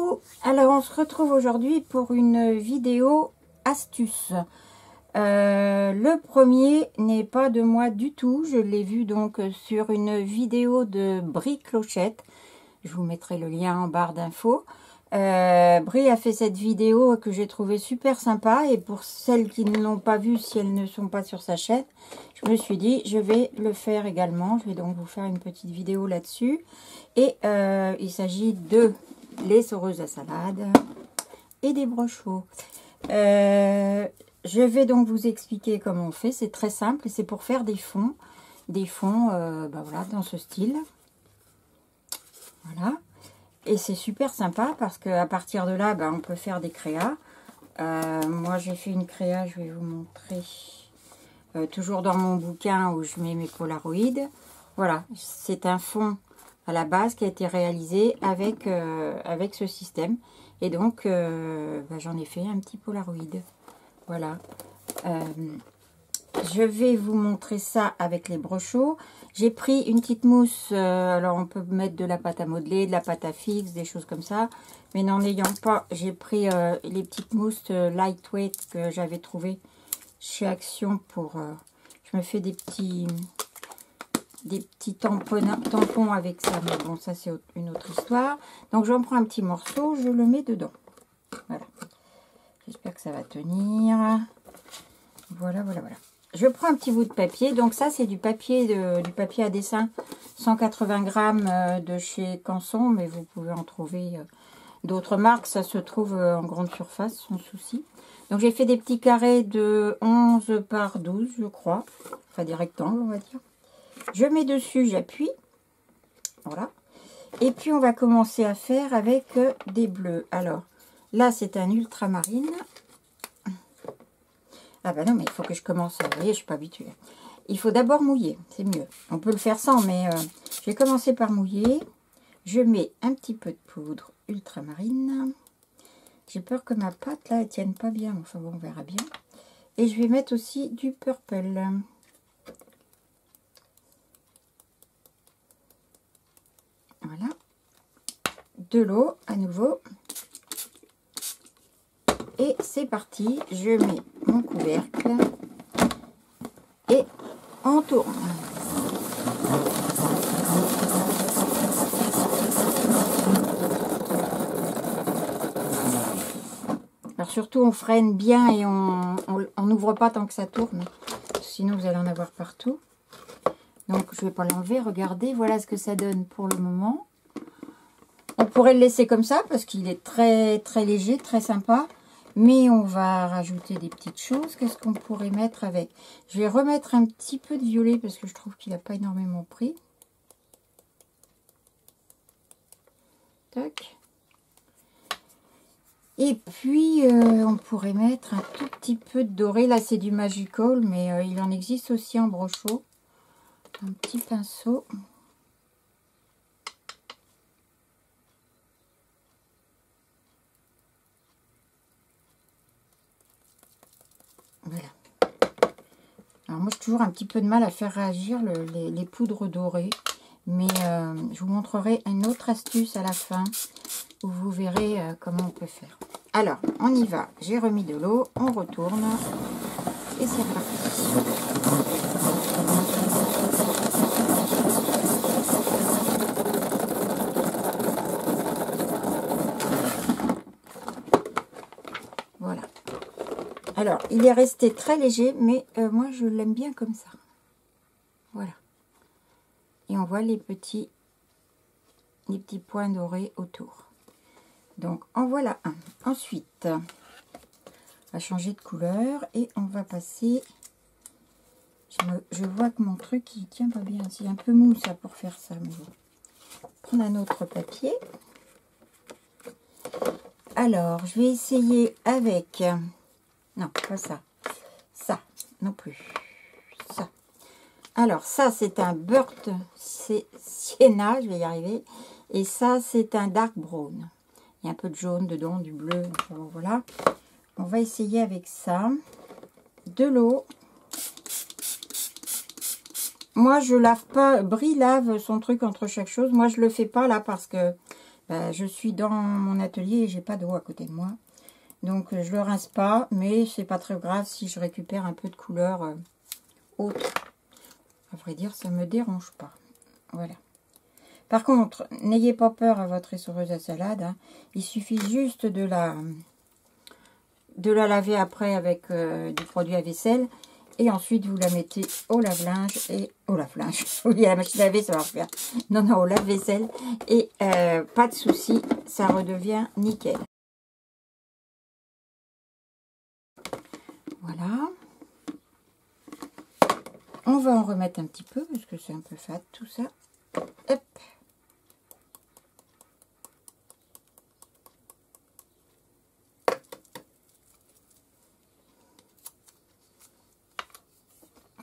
Coucou, alors on se retrouve aujourd'hui pour une vidéo astuce. Le premier n'est pas de moi du tout, je l'ai vu donc sur une vidéo de Brie Clochette. Je vous mettrai le lien en barre d'infos. Brie a fait cette vidéo que j'ai trouvé super sympa, et pour celles qui ne l'ont pas vue, si elles ne sont pas sur sa chaîne, je me suis dit je vais le faire également. Je vais donc vous faire une petite vidéo là-dessus, et il s'agit de l'essoreuse à salade et des brochots. Je vais donc vous expliquer comment on fait. C'est très simple et c'est pour faire des fonds voilà, dans ce style. Voilà. Et c'est super sympa parce qu'à partir de là, on peut faire des créas. Moi, j'ai fait une créa, je vais vous montrer. Toujours dans mon bouquin où je mets mes polaroïdes. Voilà, c'est un fond à la base qui a été réalisé avec ce système. Et donc, j'en ai fait un petit polaroïde. Voilà. Je vais vous montrer ça avec les brochots. J'ai pris une petite mousse, alors on peut mettre de la pâte à modeler, de la pâte à fixe, des choses comme ça. Mais n'en ayant pas, j'ai pris les petites mousses lightweight que j'avais trouvées chez Action pour... je me fais des petits tampons avec ça. Mais bon, ça c'est une autre histoire. Donc j'en prends un petit morceau, je le mets dedans. Voilà. J'espère que ça va tenir. Voilà, voilà, voilà. Je prends un petit bout de papier. Donc ça, c'est du papier à dessin 180 grammes de chez Canson, mais vous pouvez en trouver d'autres marques. Ça se trouve en grande surface, sans souci. Donc j'ai fait des petits carrés de 11 par 12, je crois. Enfin, des rectangles, on va dire. Je mets dessus, j'appuie. Voilà. Et puis, on va commencer à faire avec des bleus. Alors, là, c'est un ultramarine. Ah non, mais il faut que je commence. Vous voyez, je ne suis pas habituée. Il faut d'abord mouiller, c'est mieux. On peut le faire sans, mais je vais commencer par mouiller. Je mets un petit peu de poudre ultramarine. J'ai peur que ma pâte, là, elle tienne pas bien. Enfin bon, on verra bien. Et je vais mettre aussi du purple. Voilà. De l'eau, à nouveau. Et c'est parti, je mets mon couvercle et on tourne. Alors surtout on freine bien et on n'ouvre pas tant que ça tourne, sinon vous allez en avoir partout. Donc je ne vais pas l'enlever, regardez, voilà ce que ça donne pour le moment. On pourrait le laisser comme ça parce qu'il est très très léger, très sympa. Mais on va rajouter des petites choses. Qu'est-ce qu'on pourrait mettre avec? Je vais remettre un petit peu de violet parce que je trouve qu'il n'a pas énormément pris. Tac. Et puis, on pourrait mettre un tout petit peu de doré. Là, c'est du Magical, mais il en existe aussi en brochot. Un petit pinceau. Voilà. Alors moi, j'ai toujours un petit peu de mal à faire réagir les poudres dorées. Mais je vous montrerai une autre astuce à la fin où vous verrez comment on peut faire. Alors, on y va. J'ai remis de l'eau, on retourne et c'est parti. Voilà. Alors, il est resté très léger, mais moi, je l'aime bien comme ça. Voilà. Et on voit les petits points dorés autour. Donc, en voilà un. Ensuite, on va changer de couleur et on va passer... Je vois que mon truc, il tient pas bien. C'est un peu mou, ça, pour faire ça. Mais bon. Prendre un autre papier. Alors, je vais essayer avec... Non, pas ça. Ça, non plus. Ça. Alors, ça, c'est un Burnt Sienna, je vais y arriver. Et ça, c'est un Dark Brown. Il y a un peu de jaune dedans, du bleu. Voilà. On va essayer avec ça. De l'eau. Moi, je lave pas. Brie lave son truc entre chaque chose. Moi, je le fais pas là parce que bah, je suis dans mon atelier et j'ai pas d'eau à côté de moi. Donc je le rince pas, mais c'est pas très grave si je récupère un peu de couleur autre. À vrai dire, ça me dérange pas. Voilà. Par contre, n'ayez pas peur à votre essoreuse à salade. Hein. Il suffit juste de la laver après avec du produit à vaisselle. Et ensuite, vous la mettez au lave-linge et au lave-linge. Oui, à la machine à laver, ça va refaire. Non, non, au lave-vaisselle. Et pas de souci, ça redevient nickel. Voilà. On va en remettre un petit peu parce que c'est un peu fade tout ça. Hop.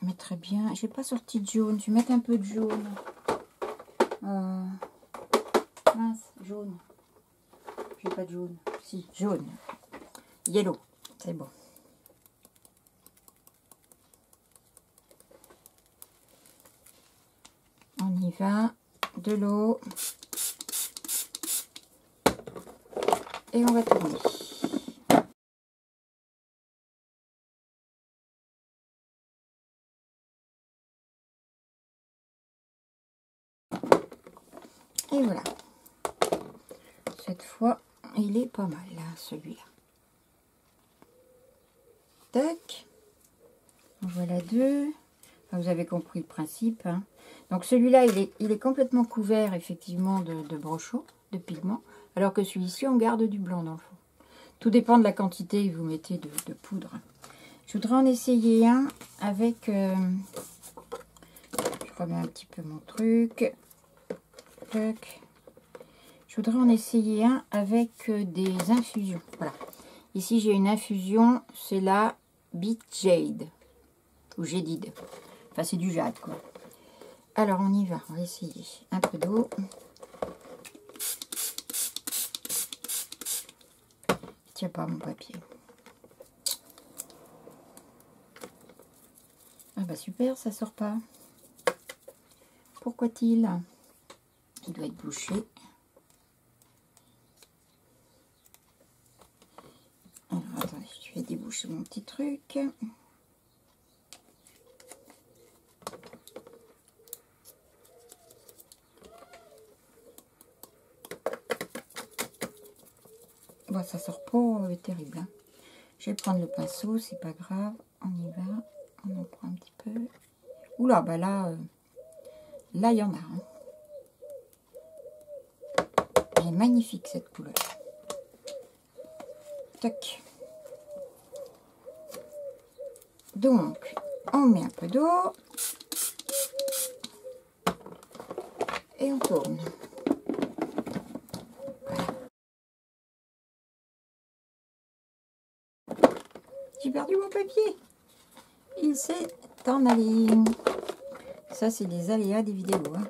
Mais très bien. J'ai pas sorti de jaune. Je vais mettre un peu de jaune. Mince, jaune. J'ai pas de jaune. Si, jaune. Yellow. C'est bon. On y va. De l'eau. Et on va tourner. Et voilà. Cette fois, il est pas mal, là, celui-là. Tac. Voilà deux. Enfin, vous avez compris le principe. Hein. Donc celui-là, il est complètement couvert, effectivement, de brochot, de pigments. Alors que celui-ci, on garde du blanc dans le fond. Tout dépend de la quantité que vous mettez de poudre. Je voudrais en essayer un avec... je remets un petit peu mon truc. Tac. Je voudrais en essayer un avec des infusions. Voilà. Ici, j'ai une infusion. C'est la Beat Jade. Ou Jadid. Enfin, c'est du jade, quoi. Alors, on y va. On va essayer. Un peu d'eau. Tiens pas mon papier. Ah bah super, ça sort pas. Pourquoi il doit être bouché. Alors, attendez, je vais déboucher mon petit truc. Bon, ça sort pas terrible. Hein. Je vais prendre le pinceau, c'est pas grave. On y va. On en prend un petit peu. Oula, bah là, là, il y en a. Hein. Elle est magnifique, cette couleur. Tac. Donc, on met un peu d'eau. Et on tourne. Voilà. J'ai perdu mon papier. Il s'est en allé. Ça, c'est les aléas des vidéos. Hein.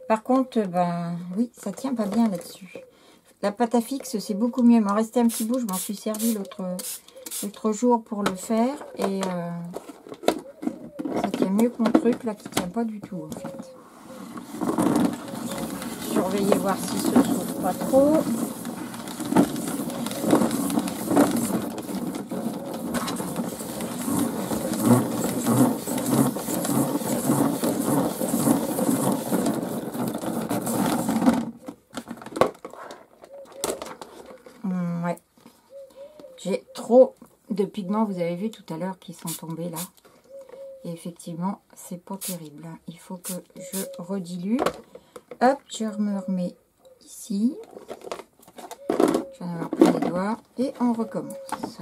Par contre, ben oui, ça tient pas bien là-dessus. La pâte à fixe, c'est beaucoup mieux. Il m'en restait un petit bout. Je m'en suis servi l'autre jour pour le faire. Et ça tient mieux que mon truc, là, qui tient pas du tout, en fait. Surveillez voir si ça ne s'ouvre pas trop. Ouais. J'ai trop de pigments, vous avez vu tout à l'heure, qui sont tombés là. Et effectivement, c'est pas terrible. Hein. Il faut que je redilue. Hop, je me remets ici. Je vais en avoir plein les doigts. Et on recommence.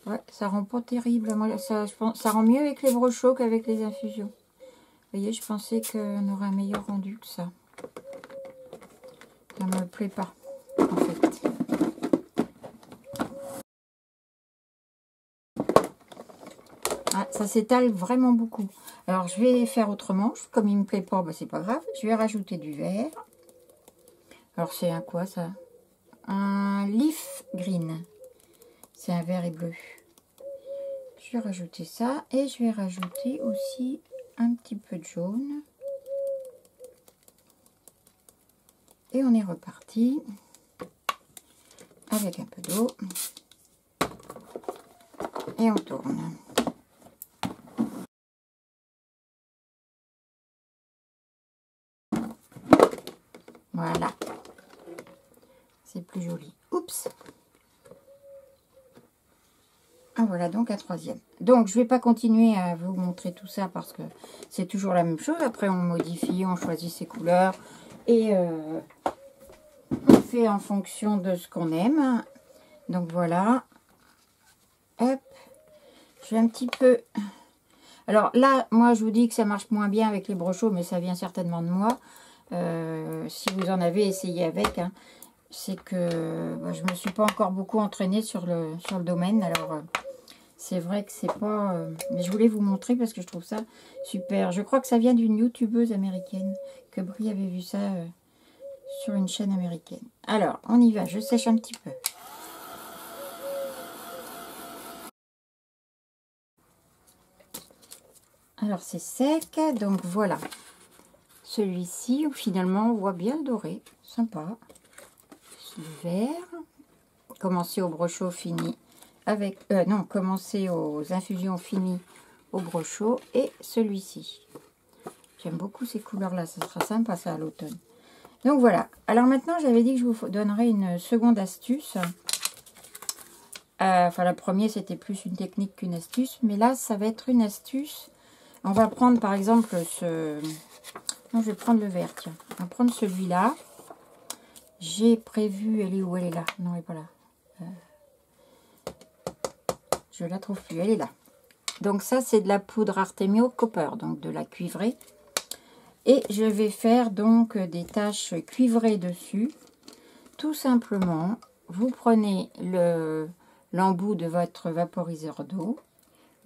Ouais, ça rend pas terrible. Moi, ça, je pense, ça rend mieux avec les brochots qu'avec les infusions. Vous voyez, je pensais qu'on aurait un meilleur rendu que ça. Ça me plaît pas, en fait. Ah, ça s'étale vraiment beaucoup. Alors, je vais faire autrement. Comme il me plaît pas, bah, c'est pas grave. Je vais rajouter du vert. Alors, c'est un quoi, ça? Un leaf green. C'est un vert et bleu. Je vais rajouter ça. Et je vais rajouter aussi un petit peu de jaune. Et on est reparti avec un peu d'eau. Et on tourne. Voilà. C'est plus joli. Oups. Ah, voilà donc un troisième. Donc je ne vais pas continuer à vous montrer tout ça parce que c'est toujours la même chose. Après on modifie, on choisit ses couleurs et on fait en fonction de ce qu'on aime. Donc voilà. Hop. Je vais un petit peu... Alors là, moi je vous dis que ça marche moins bien avec les brochos, mais ça vient certainement de moi. Si vous en avez essayé avec, hein, c'est que je ne me suis pas encore beaucoup entraînée sur le domaine. Alors... c'est vrai que c'est pas... mais je voulais vous montrer parce que je trouve ça super. Je crois que ça vient d'une youtubeuse américaine. Que Brie avait vu ça sur une chaîne américaine. Alors, on y va. Je sèche un petit peu. Alors, c'est sec. Donc, voilà. Celui-ci, finalement, on voit bien le doré. Sympa. Le vert. Commencer au brochot fini. Avec non, commencer aux infusions finies au brochot et celui-ci. J'aime beaucoup ces couleurs-là, ça sera sympa ça à l'automne. Donc voilà. Alors maintenant, j'avais dit que je vous donnerais une seconde astuce. Enfin, la première, c'était plus une technique qu'une astuce. Mais là, ça va être une astuce. On va prendre par exemple ce... Non, je vais prendre le vert, tiens. On va prendre celui-là. J'ai prévu... Elle est où? Elle est là. Non, elle n'est pas là. Je la trouve plus, elle est là. Donc ça, c'est de la poudre Artemio Copper, donc de la cuivrée. Et je vais faire donc des taches cuivrées dessus. Tout simplement, vous prenez l'embout de votre vaporiseur d'eau.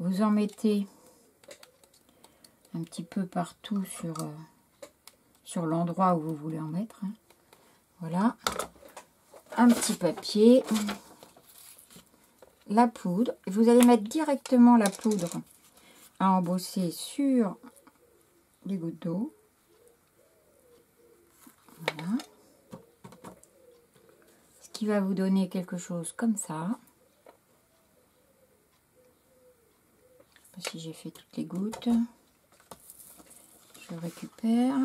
Vous en mettez un petit peu partout sur l'endroit où vous voulez en mettre. Hein. Voilà. Un petit papier. La poudre. Vous allez mettre directement la poudre à embosser sur les gouttes d'eau. Voilà. Ce qui va vous donner quelque chose comme ça. Je sais pas si j'ai fait toutes les gouttes. Je récupère.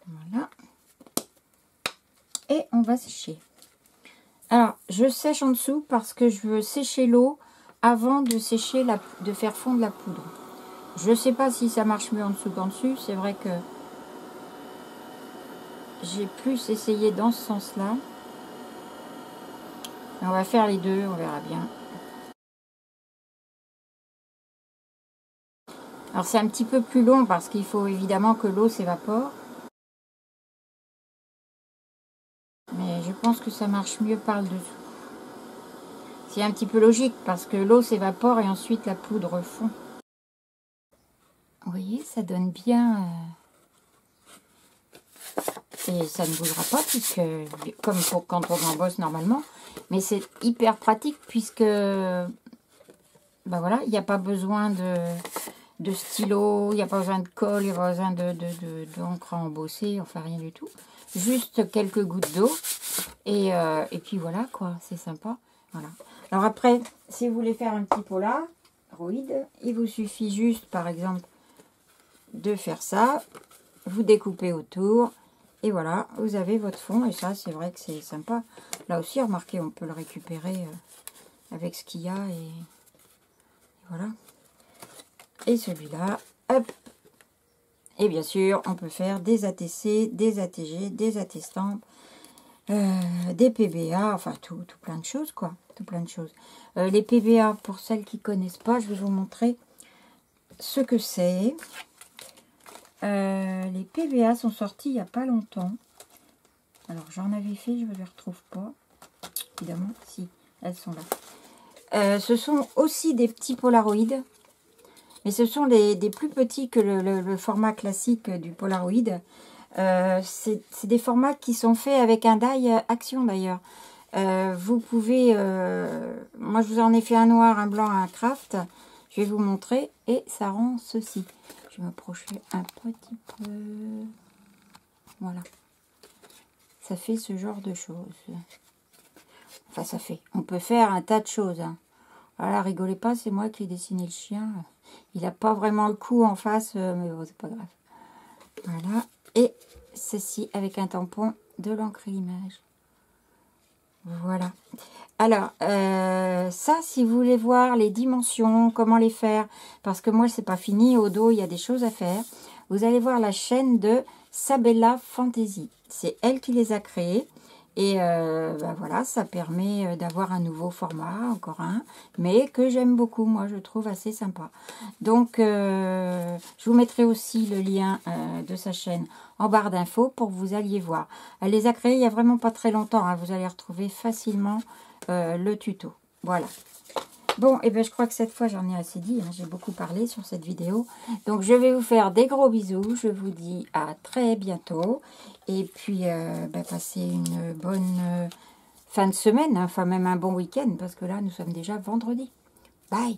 Voilà. Et on va sécher. Alors, je sèche en dessous parce que je veux sécher l'eau avant de sécher de faire fondre la poudre. Je ne sais pas si ça marche mieux en dessous qu'en dessus. C'est vrai que j'ai plus essayé dans ce sens-là. On va faire les deux, on verra bien. Alors, c'est un petit peu plus long parce qu'il faut évidemment que l'eau s'évapore. Mais je pense que ça marche mieux par le dessous. C'est un petit peu logique parce que l'eau s'évapore et ensuite la poudre fond. Vous voyez, ça donne bien... Et ça ne bougera pas puisque, comme quand on embosse normalement, mais c'est hyper pratique puisque, ben voilà, il n'y a pas besoin de stylo, il n'y a pas besoin de colle, il n'y a pas besoin d'encre à embosser, enfin rien du tout. Juste quelques gouttes d'eau et puis voilà quoi, c'est sympa. Voilà. Alors après, si vous voulez faire un petit polaroid, il vous suffit juste par exemple de faire ça, vous découpez autour. Et voilà, vous avez votre fond. Et ça, c'est vrai que c'est sympa. Là aussi, remarquez, on peut le récupérer avec ce qu'il y a. Et voilà. Et celui-là, hop. Et bien sûr, on peut faire des ATC, des ATG, des AT-Stamp, des PBA. Enfin, tout plein de choses, quoi. Tout plein de choses. Les PBA, pour celles qui ne connaissent pas, je vais vous montrer ce que c'est. Les PBA sont sortis il n'y a pas longtemps. Alors j'en avais fait, je ne les retrouve pas. Évidemment, si, elles sont là. Ce sont aussi des petits Polaroid. Mais ce sont des plus petits que le format classique du Polaroid. C'est des formats qui sont faits avec un die action d'ailleurs. vous pouvez... moi, je vous en ai fait un noir, un blanc, un craft. Je vais vous montrer. Et ça rend ceci. Je vais m'approcher un petit peu. Voilà. Ça fait ce genre de choses. Enfin, ça fait. On peut faire un tas de choses. Hein. Voilà, rigolez pas, c'est moi qui ai dessiné le chien. Il n'a pas vraiment le cou en face, mais bon, c'est pas grave. Voilà. Et ceci avec un tampon de l'encre l'image. Voilà. Alors, ça, si vous voulez voir les dimensions, comment les faire, parce que moi, c'est pas fini. Au dos, il y a des choses à faire. Vous allez voir la chaîne de Sabella Fantasy. C'est elle qui les a créées. Et ben voilà, ça permet d'avoir un nouveau format, encore un, mais que j'aime beaucoup, moi je trouve assez sympa. Donc je vous mettrai aussi le lien de sa chaîne en barre d'infos pour que vous alliez voir. Elle les a créés il n'y a vraiment pas très longtemps, hein, vous allez retrouver facilement le tuto. Voilà. Bon, et ben je crois que cette fois j'en ai assez dit, hein, j'ai beaucoup parlé sur cette vidéo. Donc je vais vous faire des gros bisous, je vous dis à très bientôt. Et puis ben, passez une bonne fin de semaine, hein, enfin même un bon week-end, parce que là nous sommes déjà vendredi. Bye!